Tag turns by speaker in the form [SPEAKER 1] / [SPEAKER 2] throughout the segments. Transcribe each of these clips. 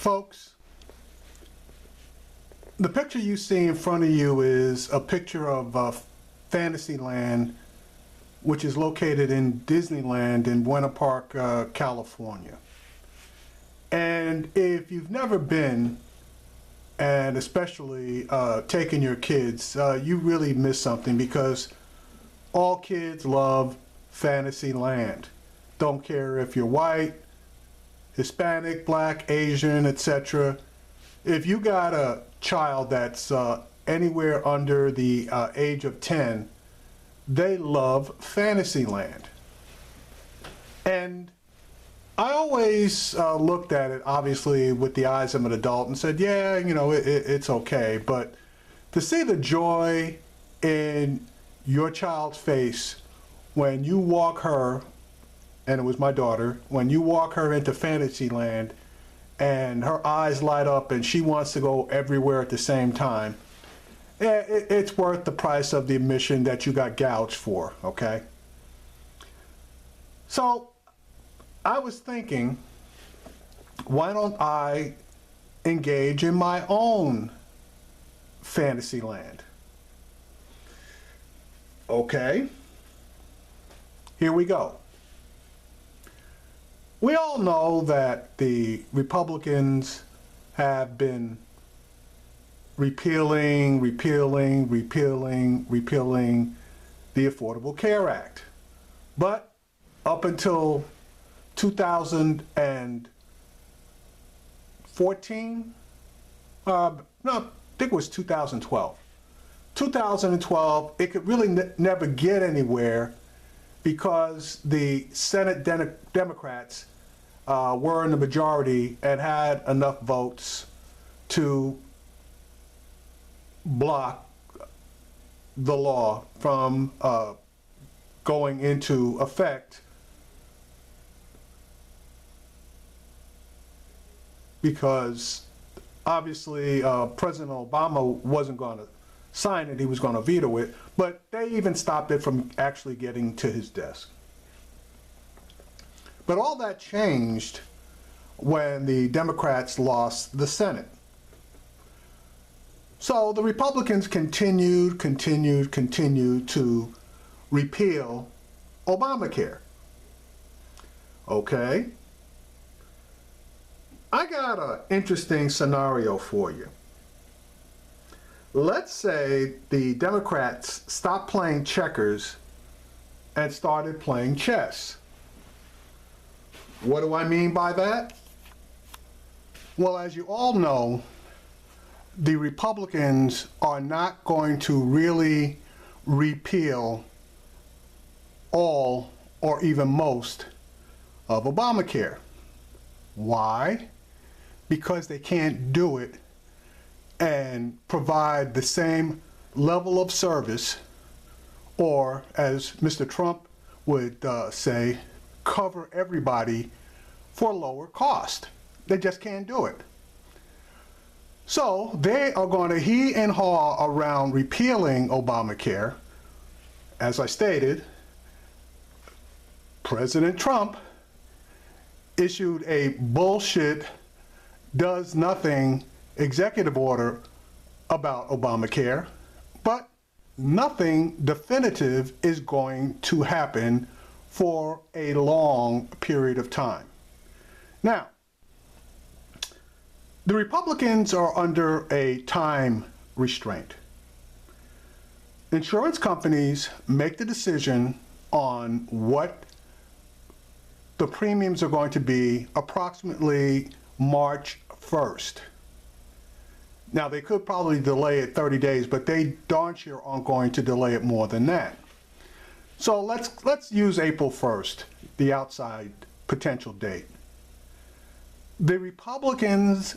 [SPEAKER 1] Folks, the picture you see in front of you is a picture of Fantasyland, which is located in Disneyland in Buena Park, California. And if you've never been, and especially taking your kids, you really miss something, because all kids love Fantasyland. Don't care if you're white, Hispanic, black, Asian, etc. If you got a child that's anywhere under the age of 10, they love Fantasyland. And I always looked at it, obviously, with the eyes of an adult and said, yeah, you know, it's okay. But to see the joy in your child's face when you walk her, and it was my daughter, when you walk her into Fantasyland and her eyes light up and she wants to go everywhere at the same time, it's worth the price of the admission that you got gouged for, okay? So I was thinking, why don't I engage in my own Fantasyland? Okay, here we go. We all know that the Republicans have been repealing the Affordable Care Act. But up until 2014, no, I think it was 2012. 2012, it could really never get anywhere because the Senate Democrats were in the majority and had enough votes to block the law from going into effect, because obviously President Obama wasn't going to sign it, he was going to veto it, but they even stopped it from actually getting to his desk. But all that changed when the Democrats lost the Senate. So the Republicans continued to repeal Obamacare. Okay. I got an interesting scenario for you. Let's say the Democrats stopped playing checkers and started playing chess. What do I mean by that? Well, as you all know, the Republicans are not going to really repeal all or even most of Obamacare. Why? Because they can't do it and provide the same level of service, or as Mr. Trump would say, cover everybody for lower cost. They just can't do it. So they are going to hee and haw around repealing Obamacare. As I stated, President Trump issued a bullshit, does nothing executive order about Obamacare, but nothing definitive is going to happen for a long period of time. Now, the Republicans are under a time restraint. Insurance companies make the decision on what the premiums are going to be approximately March 1st. Now, they could probably delay it 30 days, but they darn sure aren't going to delay it more than that. So let's use April 1st, the outside potential date. The Republicans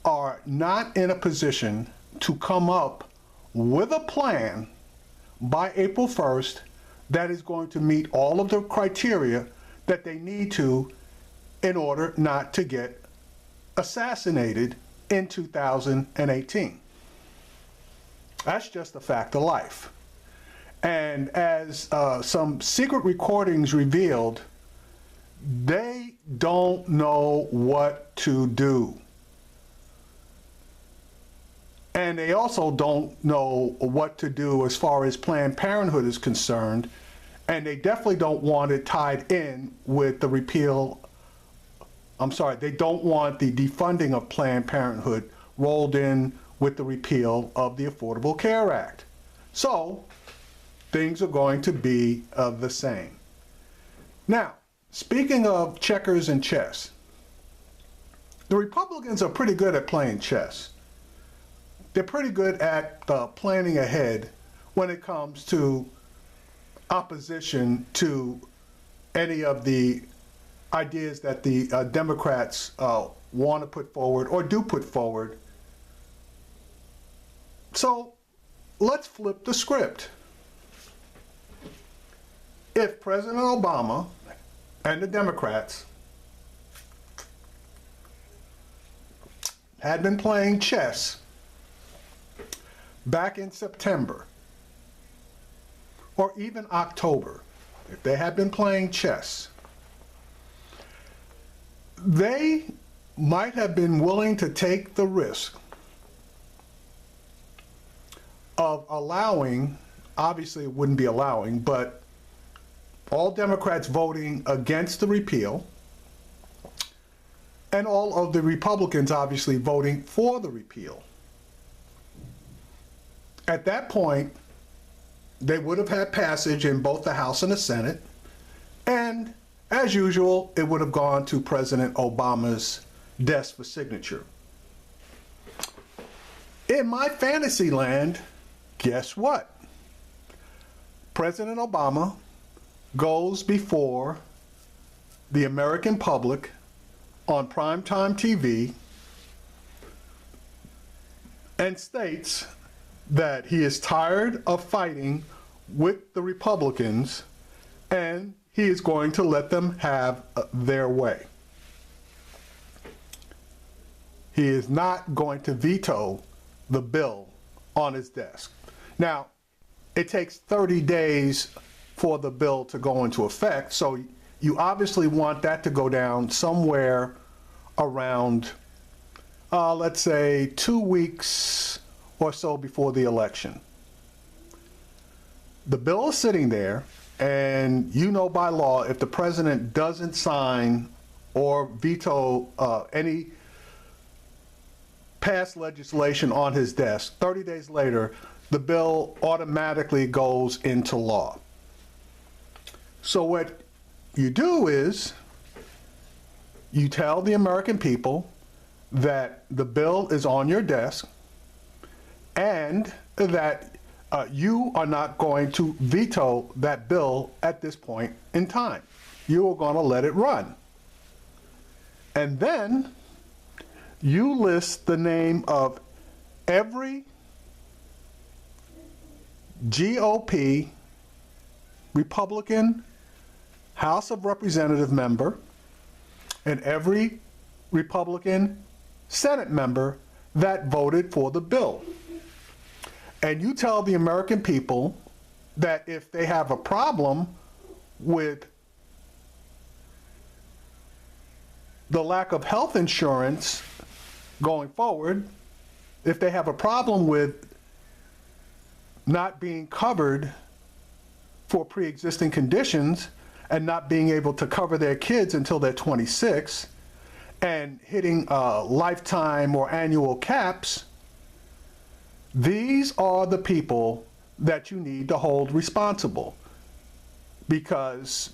[SPEAKER 1] are not in a position to come up with a plan by April 1st that is going to meet all of the criteria that they need to in order not to get assassinated in 2018. That's just a fact of life. And as some secret recordings revealed, they don't know what to do. And they also don't know what to do as far as Planned Parenthood is concerned. And they definitely don't want it tied in with the repeal. I'm sorry, they don't want the defunding of Planned Parenthood rolled in with the repeal of the Affordable Care Act. So things are going to be the same. Now, speaking of checkers and chess, the Republicans are pretty good at playing chess. They're pretty good at planning ahead when it comes to opposition to any of the ideas that the Democrats want to put forward or do put forward. So let's flip the script. If President Obama and the Democrats had been playing chess back in September or even October, if they had been playing chess, they might have been willing to take the risk of allowing, obviously it wouldn't be allowing, but all Democrats voting against the repeal and all of the Republicans obviously voting for the repeal. At that point, they would have had passage in both the House and the Senate, and as usual, it would have gone to President Obama's desk for signature. In my fantasy land, guess what? President Obama goes before the American public on primetime TV and states that he is tired of fighting with the Republicans and he is going to let them have their way. He is not going to veto the bill on his desk. Now, it takes 30 days for the bill to go into effect, so you obviously want that to go down somewhere around, let's say, 2 weeks or so before the election. The bill is sitting there, and you know by law, if the president doesn't sign or veto any past legislation on his desk, 30 days later, the bill automatically goes into law. So what you do is you tell the American people that the bill is on your desk and that you are not going to veto that bill at this point in time. You are going to let it run. And then you list the name of every GOP Republican House of Representative member and every Republican Senate member that voted for the bill. And you tell the American people that if they have a problem with the lack of health insurance going forward, if they have a problem with not being covered for pre-existing conditions and not being able to cover their kids until they're 26 and hitting lifetime or annual caps, these are the people that you need to hold responsible, because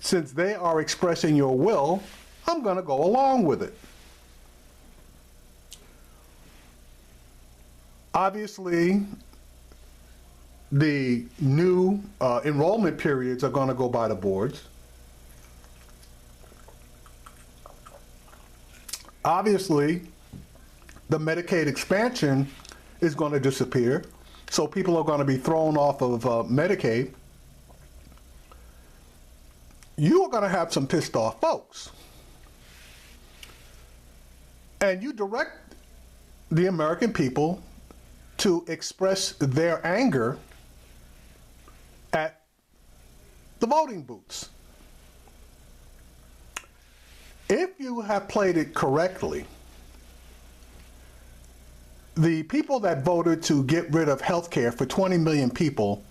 [SPEAKER 1] since they are expressing your will, I'm going to go along with it. Obviously, the new enrollment periods are going to go by the boards. Obviously, the Medicaid expansion is going to disappear, so people are going to be thrown off of Medicaid. You are going to have some pissed off folks. And you direct the American people to express their anger at the voting booths. If you have played it correctly, the people that voted to get rid of health care for 20 million people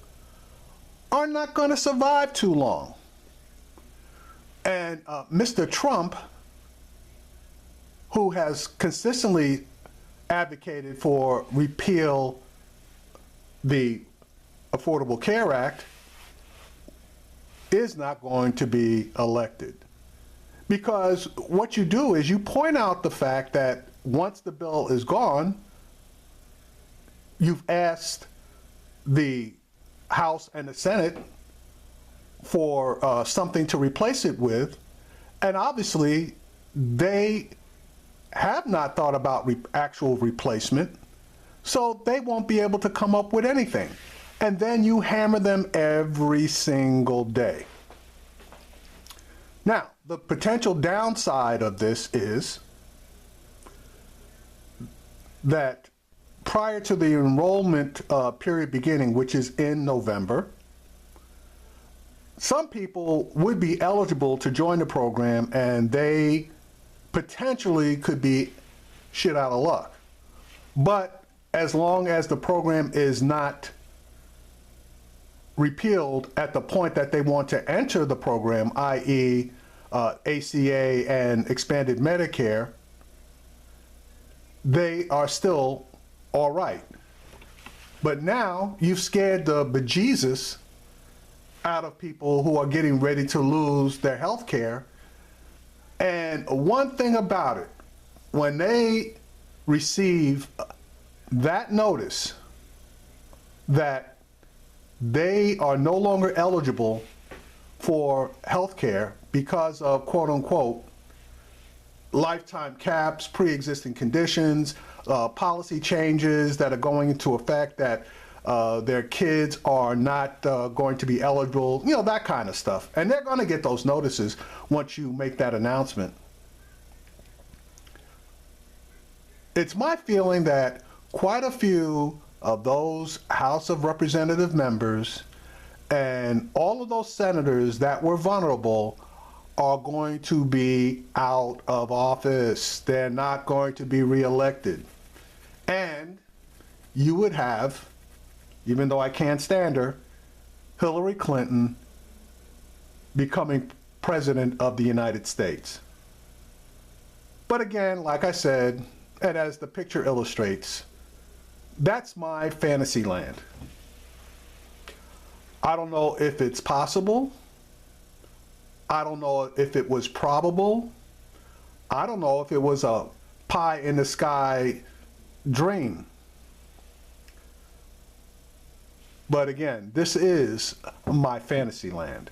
[SPEAKER 1] are not going to survive too long. And Mr. Trump, who has consistently advocated for repeal the Affordable Care Act, is not going to be elected. Because what you do is you point out the fact that once the bill is gone, you've asked the House and the Senate for something to replace it with, and obviously they have not thought about actual replacement, so they won't be able to come up with anything. And then you hammer them every single day. Now, the potential downside of this is that prior to the enrollment period beginning, which is in November, some people would be eligible to join the program and they potentially could be shit out of luck. But as long as the program is not repealed at the point that they want to enter the program, i.e. ACA and expanded Medicare, they are still all right. But now you've scared the bejesus out of people who are getting ready to lose their health care. And one thing about it, when they receive that notice that they are no longer eligible for health care because of quote unquote lifetime caps, pre-existing conditions, policy changes that are going into effect that their kids are not going to be eligible, you know, that kind of stuff. And they're going to get those notices once you make that announcement. It's my feeling that quite a few of those House of Representative members and all of those senators that were vulnerable are going to be out of office. They're not going to be reelected. And you would have, even though I can't stand her, Hillary Clinton becoming president of the United States. But again, like I said, and as the picture illustrates, that's my fantasy land. I don't know if it's possible. I don't know if it was probable. I don't know if it was a pie in the sky dream. But again, this is my fantasy land.